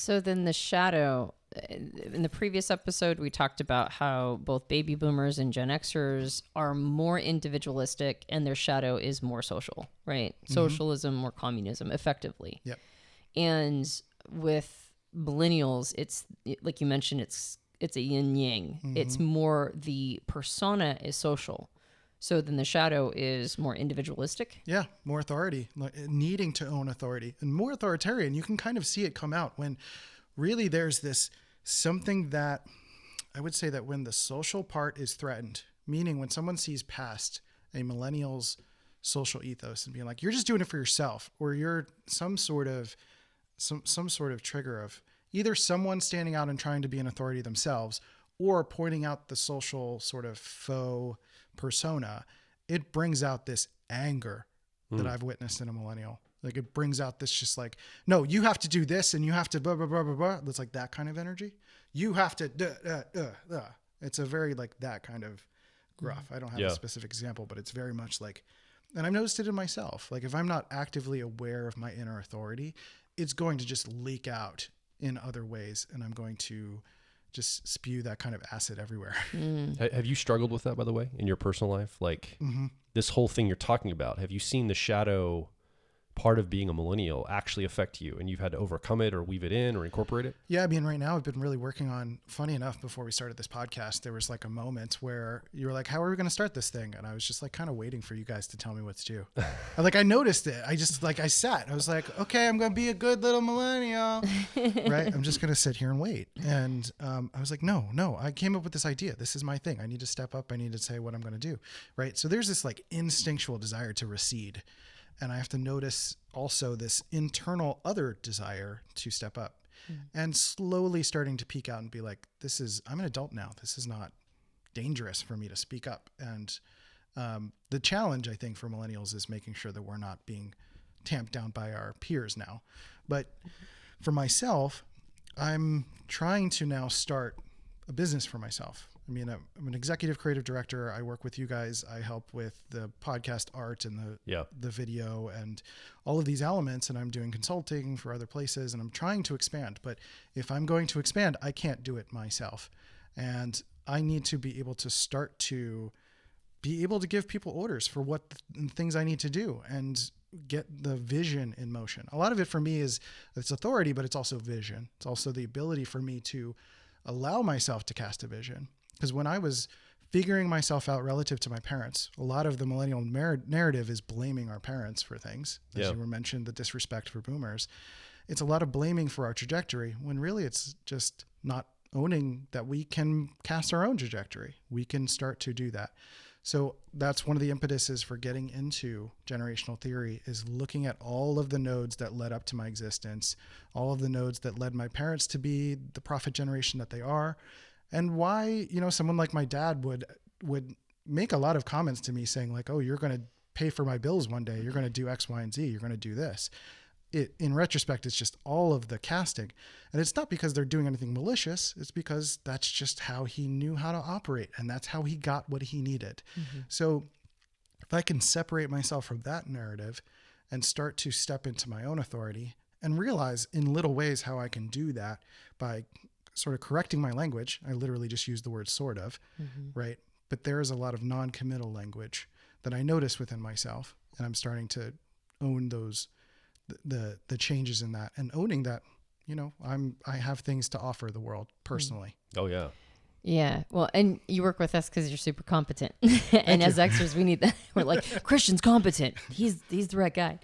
So then the shadow, in the previous episode, we talked about how both baby boomers and Gen Xers are more individualistic and their shadow is more social, right? Mm-hmm. Socialism or communism, effectively. Yep. And with millennials, it's like you mentioned, it's a yin yang. Mm-hmm. It's more the persona is social. So then the shadow is more individualistic. Yeah, more authority, like needing to own authority, and more authoritarian. You can kind of see it come out when really there's this something that I would say that when the social part is threatened, meaning when someone sees past a millennial's social ethos and being like, you're just doing it for yourself, or you're some sort of trigger of either someone standing out and trying to be an authority themselves or pointing out the social sort of faux persona, it brings out this anger that I've witnessed in a millennial. Like it brings out this just like, no, you have to do this and you have to blah, blah, blah, blah, blah. It's like that kind of energy. You have to, It's a very like that kind of gruff. I don't have a specific example, but it's very much like, and I've noticed it in myself. Like if I'm not actively aware of my inner authority, it's going to just leak out in other ways. And I'm going to just spew that kind of acid everywhere. Have you struggled with that, by the way, in your personal life? Like this whole thing you're talking about, have you seen the shadow part of being a millennial actually affect you and you've had to overcome it or weave it in or incorporate it? Yeah. I mean, right now I've been really working on, funny enough, before we started this podcast, there was like a moment where you were like, how are we going to start this thing? And I was just like kind of waiting for you guys to tell me what to do. I noticed it. I just like, I sat, I was like, okay, I'm going to be a good little millennial, right? I'm just going to sit here and wait. And I was like, no, I came up with this idea. This is my thing. I need to step up. I need to say what I'm going to do. Right. So there's this like instinctual desire to recede. And I have to notice also this internal other desire to step up and slowly starting to peek out and be like, I'm an adult now. This is not dangerous for me to speak up. And the challenge, I think, for millennials is making sure that we're not being tamped down by our peers now. But for myself, I'm trying to now start a business for myself. I mean, I'm an executive creative director. I work with you guys. I help with the podcast art and the video and all of these elements. And I'm doing consulting for other places and I'm trying to expand. But if I'm going to expand, I can't do it myself. And I need to be able to start to be able to give people orders for what things I need to do and get the vision in motion. A lot of it for me is it's authority, but it's also vision. It's also the ability for me to allow myself to cast a vision. Because when I was figuring myself out relative to my parents, a lot of the millennial narrative is blaming our parents for things. As you were mentioned, the disrespect for boomers. It's a lot of blaming for our trajectory when really it's just not owning that we can cast our own trajectory. We can start to do that. So that's one of the impetuses for getting into generational theory is looking at all of the nodes that led up to my existence, all of the nodes that led my parents to be the prophet generation that they are. And why, someone like my dad would make a lot of comments to me saying like, oh, you're going to pay for my bills one day. You're going to do X, Y, and Z. You're going to do this. In retrospect, it's just all of the casting. And it's not because they're doing anything malicious. It's because that's just how he knew how to operate. And that's how he got what he needed. Mm-hmm. So if I can separate myself from that narrative and start to step into my own authority and realize in little ways how I can do that by sort of correcting my language. I literally just used the word sort of, right? But there is a lot of non-committal language that I notice within myself. And I'm starting to own those, the changes in that and owning that, I have things to offer the world personally. Oh yeah. Yeah. Well, and you work with us because you're super competent. And as Xers, we need that. We're like, Christian's competent. He's the right guy.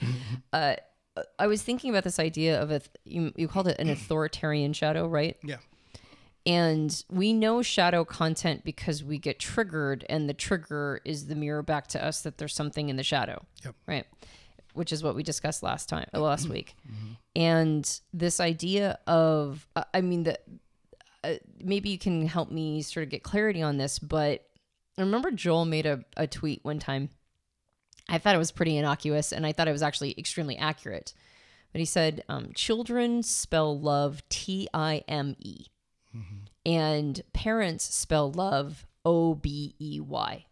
I was thinking about this idea of you called it an authoritarian shadow, right? Yeah. And we know shadow content because we get triggered and the trigger is the mirror back to us that there's something in the shadow. Yep. Right. Which is what we discussed last week. And this idea of, maybe you can help me sort of get clarity on this, but I remember Joel made a tweet one time. I thought it was pretty innocuous and I thought it was actually extremely accurate. But he said, children spell love Time. And parents spell love Obey.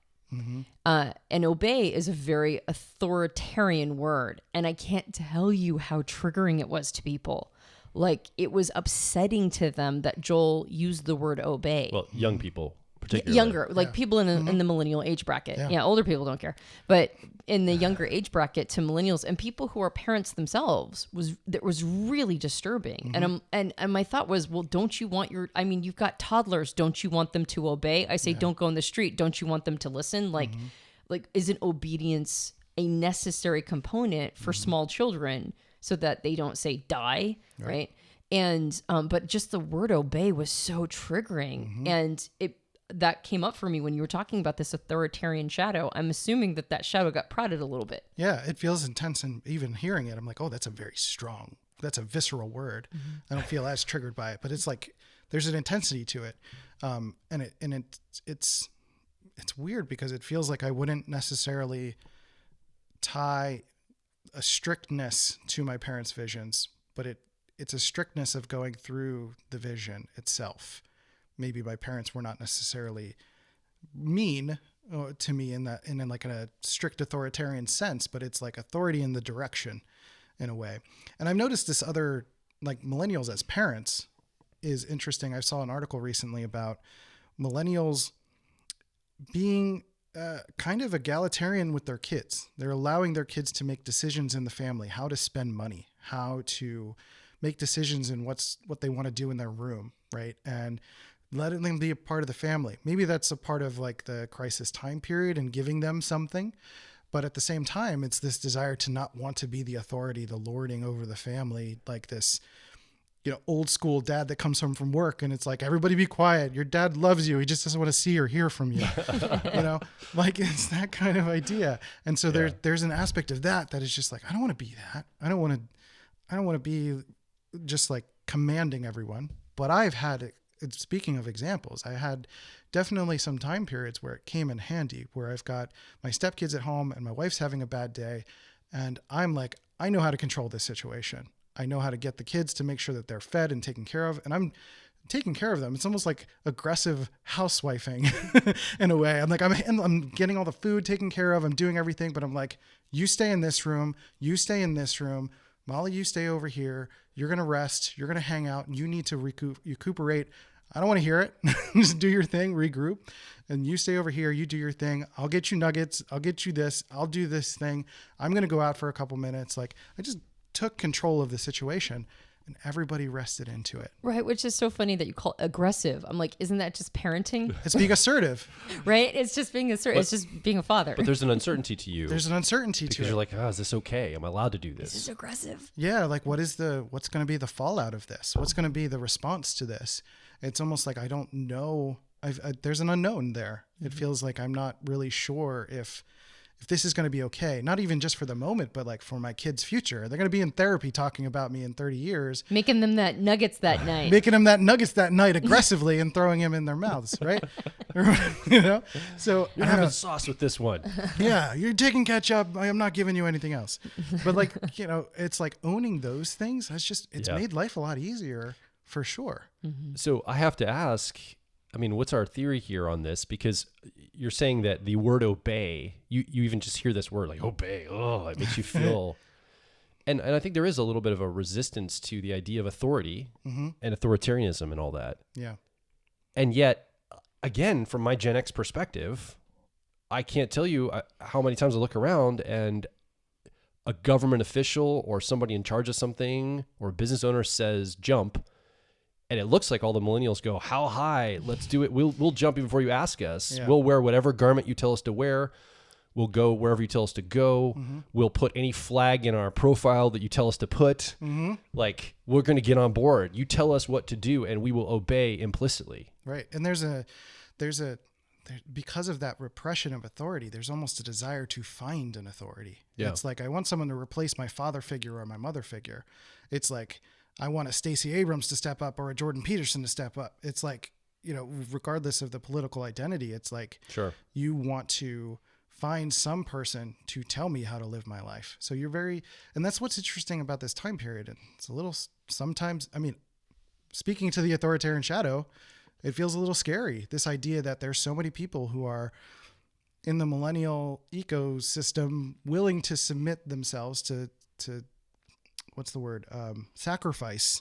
And obey is a very authoritarian word. And I can't tell you how triggering it was to people. like it was upsetting to them that Joel used the word obey. Well, young people particularly. Younger, like people in the millennial age bracket. Yeah, older people don't care. But in the younger age bracket to millennials and people who are parents themselves that was really disturbing. And my thought was, well, don't you want you've got toddlers, don't you want them to obey? I say don't go in the street, don't you want them to listen? Like isn't obedience a necessary component for small children so that they don't say die, right? And but just the word obey was so triggering. And that came up for me when you were talking about this authoritarian shadow. I'm assuming that shadow got prodded a little bit. Yeah, it feels intense, and even hearing it, I'm like, oh, that's a visceral word. I don't feel as triggered by it, but it's like there's an intensity to it, and it's weird because it feels like I wouldn't necessarily tie a strictness to my parents' visions, but it's a strictness of going through the vision itself. Maybe my parents were not necessarily mean to me in a strict authoritarian sense, but it's like authority in the direction in a way. And I've noticed this other, like millennials as parents is interesting. I saw an article recently about millennials being kind of egalitarian with their kids. They're allowing their kids to make decisions in the family, how to spend money, how to make decisions in what they want to do in their room, right? And letting them be a part of the family. Maybe that's a part of like the crisis time period and giving them something. But at the same time, it's this desire to not want to be the authority, the lording over the family, like this, old school dad that comes home from work and it's like, everybody be quiet. Your dad loves you. He just doesn't want to see or hear from you. Like it's that kind of idea. And so there's an aspect of that is just like, I don't want to be that. I don't want to be just like commanding everyone. But I've had, speaking of examples, I had definitely some time periods where it came in handy, where I've got my stepkids at home and my wife's having a bad day. And I'm like, I know how to control this situation. I know how to get the kids to make sure that they're fed and taken care of. And I'm taking care of them. It's almost like aggressive housewifing in a way. I'm like, I'm getting all the food taken care of. I'm doing everything, but I'm like, you stay in this room. You stay in this room. Molly, you stay over here. You're going to rest. You're going to hang out. You need to recuperate. I don't want to hear it. Just do your thing, regroup. And you stay over here. You do your thing. I'll get you nuggets. I'll get you this. I'll do this thing. I'm going to go out for a couple minutes. Like I just took control of the situation and everybody rested into it. Right. Which is so funny that you call it aggressive. I'm like, isn't that just parenting? It's being assertive. Right. It's just being assertive. It's just being a father. But there's an uncertainty to you. There's an uncertainty to it. Because you're like, is this okay? Am I allowed to do this? This is aggressive. Yeah. Like what's going to be the fallout of this? What's going to be the response to this? It's almost like, I don't know. There's an unknown there. It feels like I'm not really sure if this is going to be okay, not even just for the moment, but like for my kids' future. They're going to be in therapy talking about me in 30 years. Making them that nuggets that night. Making them that nuggets that night aggressively and throwing him in their mouths, right? So you're having sauce with this one. Yeah, you're taking ketchup. I'm not giving you anything else. But like, it's like owning those things. It's made life a lot easier for sure. Mm-hmm. So I have to ask, what's our theory here on this? Because you're saying that the word obey, you even just hear this word like obey. Oh, it makes you feel. and I think there is a little bit of a resistance to the idea of authority and authoritarianism and all that. Yeah. And yet, again, from my Gen X perspective, I can't tell you how many times I look around and a government official or somebody in charge of something or a business owner says jump. And it looks like all the millennials go, how high? Let's do it. We'll jump even before you ask us. Yeah. We'll wear whatever garment you tell us to wear. We'll go wherever you tell us to go. Mm-hmm. We'll put any flag in our profile that you tell us to put. Mm-hmm. Like, we're going to get on board. You tell us what to do, and we will obey implicitly. Right. And because of that repression of authority, there's almost a desire to find an authority. Yeah. It's like, I want someone to replace my father figure or my mother figure. It's like, I want a Stacey Abrams to step up or a Jordan Peterson to step up. It's like, regardless of the political identity, it's like, sure, you want to find some person to tell me how to live my life. So and that's what's interesting about this time period. And it's a little, sometimes, speaking to the authoritarian shadow, it feels a little scary. This idea that there's so many people who are in the millennial ecosystem willing to submit themselves to what's the word? Sacrifice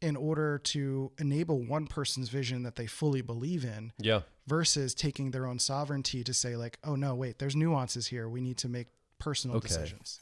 in order to enable one person's vision that they fully believe in. Yeah. Versus taking their own sovereignty to say like, oh no, wait, there's nuances here. We need to make personal decisions.